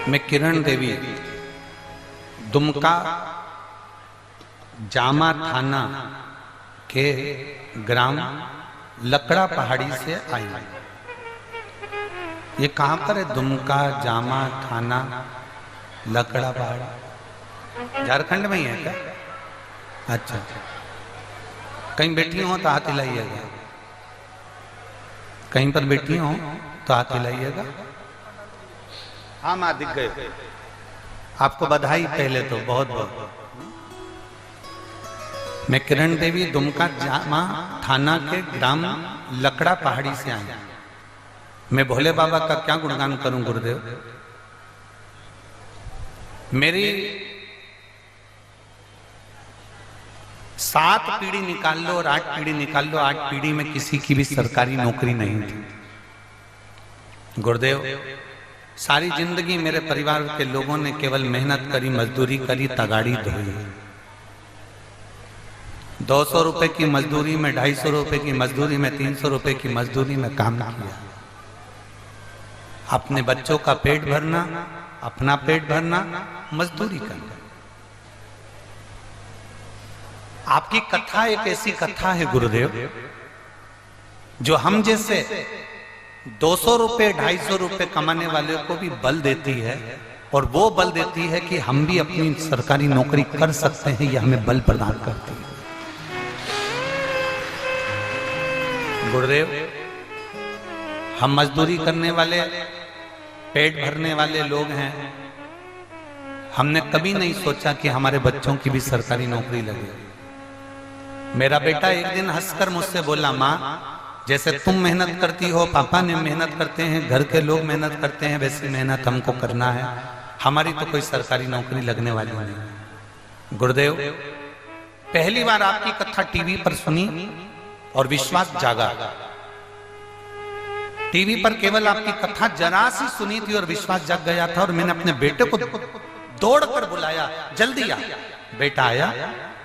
मैं किरण देवी दुमका जामा थाना के ग्राम लकड़ा पहाड़ी से आई। ये कहाँ पर है? दुमका जामा थाना लकड़ा पहाड़ी झारखंड में ही है क्या? अच्छा, कहीं बैठी हो तो हाथ हिलाइएगा, कहीं पर बैठी हो तो हाथ हिलाइएगा। हाँ माँ दिख गए, आपको बधाई पहले तो बहुत बहुत। मैं किरण देवी दुमका जामा थाना के ग्राम लकड़ा पहाड़ी से आई। मैं भोले बाबा का क्या गुणगान करूं गुरुदेव। मेरी 7 पीढ़ी निकाल लो और 8 पीढ़ी निकाल लो, 8 पीढ़ी में किसी की भी सरकारी नौकरी नहीं थी गुरुदेव। सारी जिंदगी मेरे परिवार के लोगों ने केवल मेहनत करी, मजदूरी करी, तगाड़ी धोई। 200 रुपए की मजदूरी में, 250 रुपए की मजदूरी में, 300 रुपए की मजदूरी में काम किया। अपने बच्चों का पेट भरना, अपना पेट भरना, मजदूरी करना। आपकी कथा एक ऐसी कथा है गुरुदेव जो हम जैसे 200 रुपए 250 रुपए कमाने वाले को भी बल देती है, और वो बल देती है कि हम भी अपनी सरकारी नौकरी कर सकते हैं। यह हमें बल प्रदान करती है गुरुदेव। हम मजदूरी करने वाले, पेट भरने वाले लोग हैं। हमने कभी नहीं सोचा कि हमारे बच्चों की भी सरकारी नौकरी लगे। मेरा बेटा एक दिन हंसकर मुझसे बोला, माँ जैसे तुम मेहनत करती हो, पापा ने मेहनत करते हैं, घर के लोग मेहनत करते हैं, वैसी मेहनत हमको करना है। हमारी तो कोई सरकारी नौकरी लगने वाली नहीं। गुरुदेव, पहली बार आपकी कथा टीवी पर सुनी और विश्वास जागा। टीवी पर केवल आपकी कथा जरा सी सुनी थी और विश्वास जग गया था, और मैंने अपने बेटे को दौड़कर बुलाया, जल्दी आ। बेटा आया,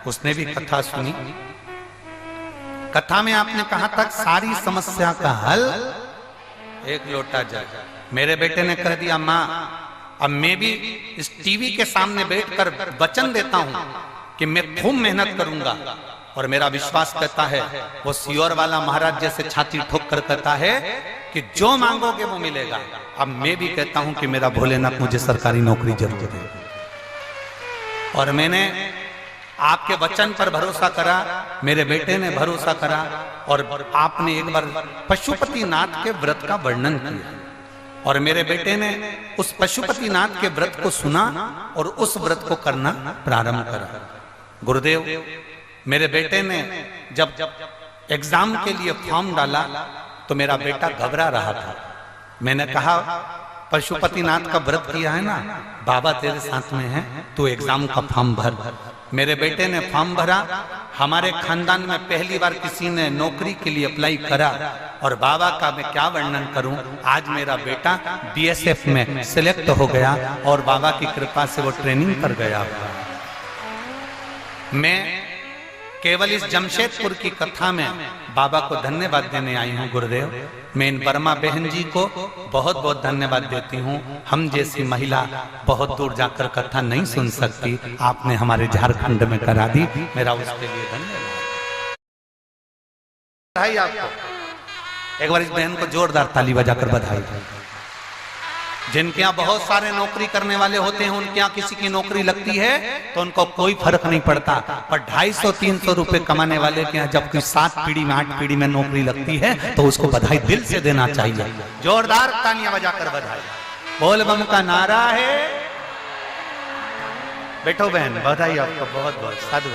उसने भी कथा सुनी। कथा में आपने कहा था सारी समस्या का हल एक लोटा जल। मेरे बेटे ने कह दिया, माँ अब मैं भी इस टीवी के सामने बैठकर वचन देता हूं कि मैं खूब मेहनत करूंगा। और मेरा विश्वास कहता है, वो सियोर वाला महाराज जैसे छाती ठोक कर कहता है कि जो मांगोगे वो मिलेगा। अब मैं भी कहता हूं कि मेरा भोलेनाथ मुझे सरकारी नौकरी जरूर दे। और मैंने आपके वचन पर भरोसा करा, मेरे बेटे ने भरोसा करा, और आपने एक बार पशुपतिनाथ के व्रत का वर्णन किया, और मेरे बेटे ने उस पशुपतिनाथ के व्रत को सुना और उस व्रत को करना प्रारंभ करा। गुरुदेव, मेरे बेटे ने जब एग्जाम के लिए फॉर्म डाला तो मेरा बेटा घबरा रहा था। मैंने कहा, पशुपतिनाथ का व्रत किया है ना, बाबा तेरे साथ में है, तू एग्जाम का फॉर्म भर। मेरे बेटे ने फॉर्म भरा। हमारे खानदान में पहली बार किसी ने नौकरी के लिए अप्लाई करा, और बाबा का मैं क्या वर्णन करूं। आज मेरा बेटा बीएसएफ में सिलेक्ट हो गया और बाबा की कृपा से वो ट्रेनिंग कर गया। मैं केवल इस जमशेदपुर की कथा में बाबा को धन्यवाद देने आई हूँ गुरुदेव। मैं इन वर्मा बहन जी को बहुत बहुत धन्यवाद देती हूँ। हम जैसी महिला बहुत दूर जाकर कथा नहीं सुन सकती, आपने हमारे झारखंड में करा दी, मेरा उसके लिए धन्यवाद। बधाई आपको, एक बार इस बहन को जोरदार ताली बजाकर बधाई। जिनके यहाँ बहुत सारे नौकरी करने वाले होते हैं, उनके यहाँ किसी की नौकरी लगती है तो उनको कोई फर्क नहीं पड़ता, पर 250-300 रुपए कमाने वाले के यहाँ जब कोई 7 पीढ़ी में 8 पीढ़ी में नौकरी लगती है तो उसको बधाई दिल से देना चाहिए। जोरदार तालियां बजाकर बधाई। बोल बम का नारा है। बैठो बहन, बधाई आपको बहुत बहुत, साधु।